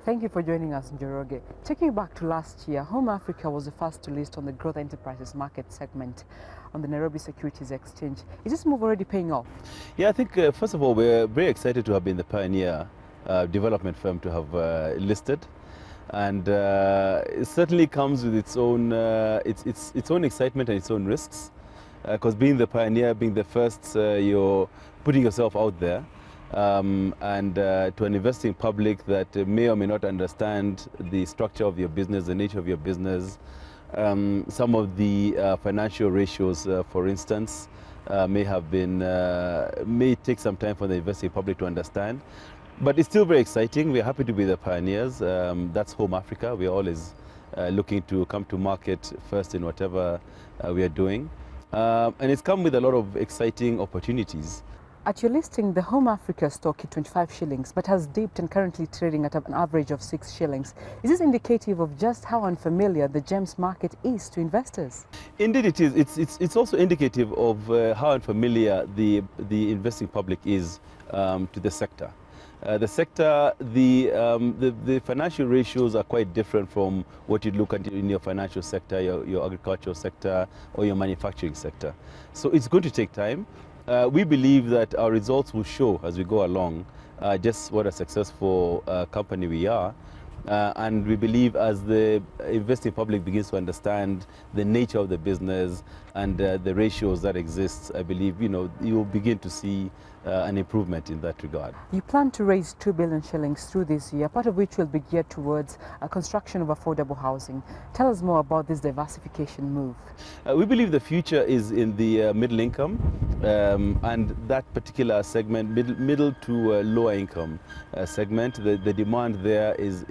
Thank you for joining us, Njoroge. Taking you back to last year, Home Africa was the first to list on the Growth Enterprises market segment on the Nairobi Securities Exchange. Is this move already paying off? Yeah, I think first of all, we're very excited to have been the pioneer development firm to have listed. And it certainly comes with its own excitement and its own risks. Because being the pioneer, being the first, you're putting yourself out there. And to an investing public that may or may not understand the structure of your business, the nature of your business, some of the financial ratios, for instance, may take some time for the investing public to understand. But it's still very exciting. We're happy to be the pioneers. That's Home Africa. We're always looking to come to market first in whatever we are doing. And it's come with a lot of exciting opportunities. At your listing, the Home Africa stock hit 25 shillings, but has dipped and currently trading at an average of 6 shillings. Is this indicative of just how unfamiliar the gems market is to investors? Indeed it is. It's also indicative of how unfamiliar the investing public is to the sector. The financial ratios are quite different from what you'd look at in your financial sector, your agricultural sector, or your manufacturing sector. So it's going to take time. We believe that our results will show as we go along just what a successful company we are. And we believe as the investing public begins to understand the nature of the business and the ratios that exist, I believe you will begin to see an improvement in that regard. You plan to raise 2 billion shillings through this year, part of which will be geared towards construction of affordable housing. Tell us more about this diversification move. We believe the future is in the middle income and that particular segment, middle to lower income segment. The demand there is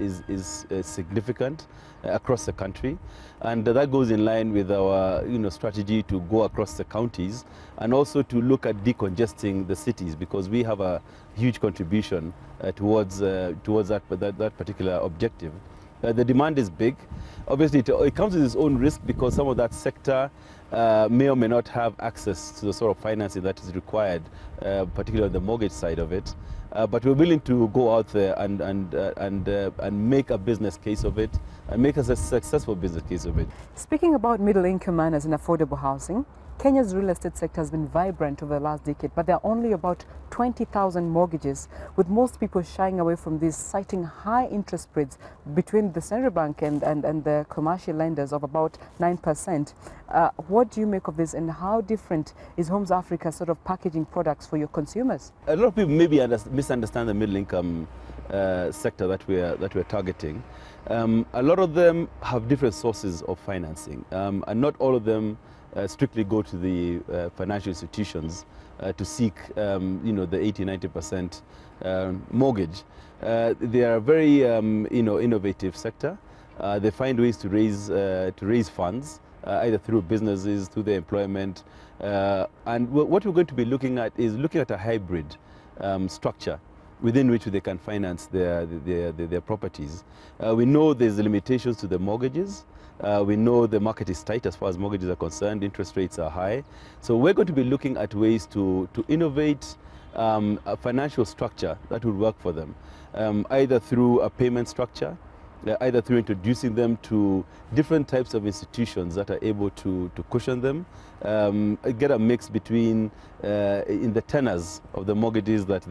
significant across the country, and that goes in line with our strategy to go across the counties and also to look at decongesting the cities, because we have a huge contribution towards that particular objective. The demand is big. Obviously, it comes with its own risk, because some of that sector may or may not have access to the sort of financing that is required, particularly on the mortgage side of it. But we're willing to go out there and make a business case of it, and make a successful business case of it. Speaking about middle-income earners and affordable housing, Kenya's real estate sector has been vibrant over the last decade, but there are only about 20,000 mortgages, with most people shying away from these, citing high interest rates between the central bank and the commercial lenders of about 9%. What do you make of this, and how different is Homes Africa sort of packaging products for your consumers? A lot of people maybe misunderstand the middle income sector that we're targeting. A lot of them have different sources of financing, and not all of them strictly go to the financial institutions to seek the 80–90% mortgage. They are a very innovative sector. They find ways to raise funds either through businesses, through their employment, and what we're going to be looking at is a hybrid structure within which they can finance their properties. We know there's limitations to the mortgages. We know the market is tight as far as mortgages are concerned. Interest rates are high. So we're going to be looking at ways to innovate a financial structure that would work for them, either through a payment structure, either through introducing them to different types of institutions that are able to cushion them, get a mix between in the tenors of the mortgages that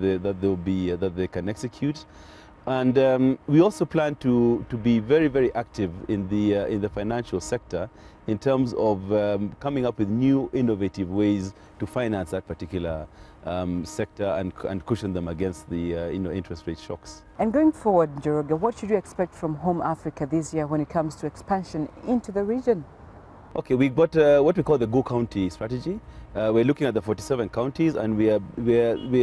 they can execute. And we also plan to be very, very active in the financial sector in terms of coming up with new innovative ways to finance that particular sector and cushion them against the interest rate shocks. And going forward, Njoroge, what should you expect from Home Africa this year when it comes to expansion into the region? Okay, we've got what we call the Go County strategy. We're looking at the 47 counties, and we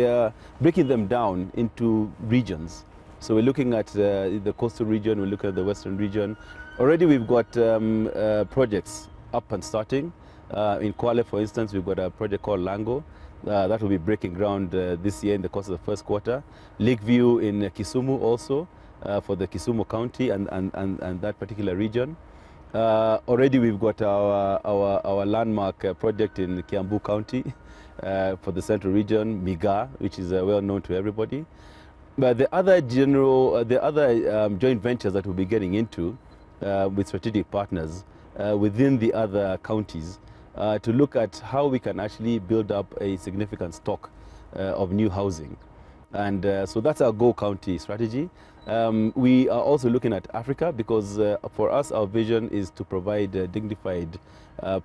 are breaking them down into regions. So we're looking at the coastal region, we're looking at the western region. Already we've got projects up and starting. In Kwale, for instance, we've got a project called Lango. That will be breaking ground this year in the course of the first quarter. Lakeview in Kisumu also, for the Kisumu County and that particular region. Already we've got our landmark project in Kiambu County for the central region, Miga, which is well known to everybody. But the other joint ventures that we'll be getting into with strategic partners within the other counties to look at how we can actually build up a significant stock of new housing. And so that's our Go County strategy. We are also looking at Africa because for us, our vision is to provide dignified,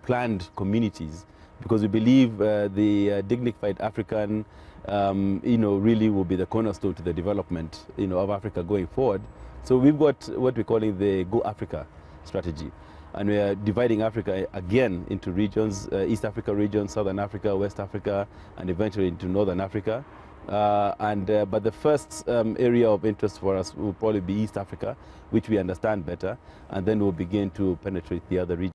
planned communities, because we believe the dignified African, really will be the cornerstone to the development, of Africa going forward. So we've got what we're calling the Go Africa strategy. And we are dividing Africa again into regions, East Africa region, Southern Africa, West Africa, and eventually into Northern Africa. But the first area of interest for us will probably be East Africa, which we understand better, and then we'll begin to penetrate the other regions.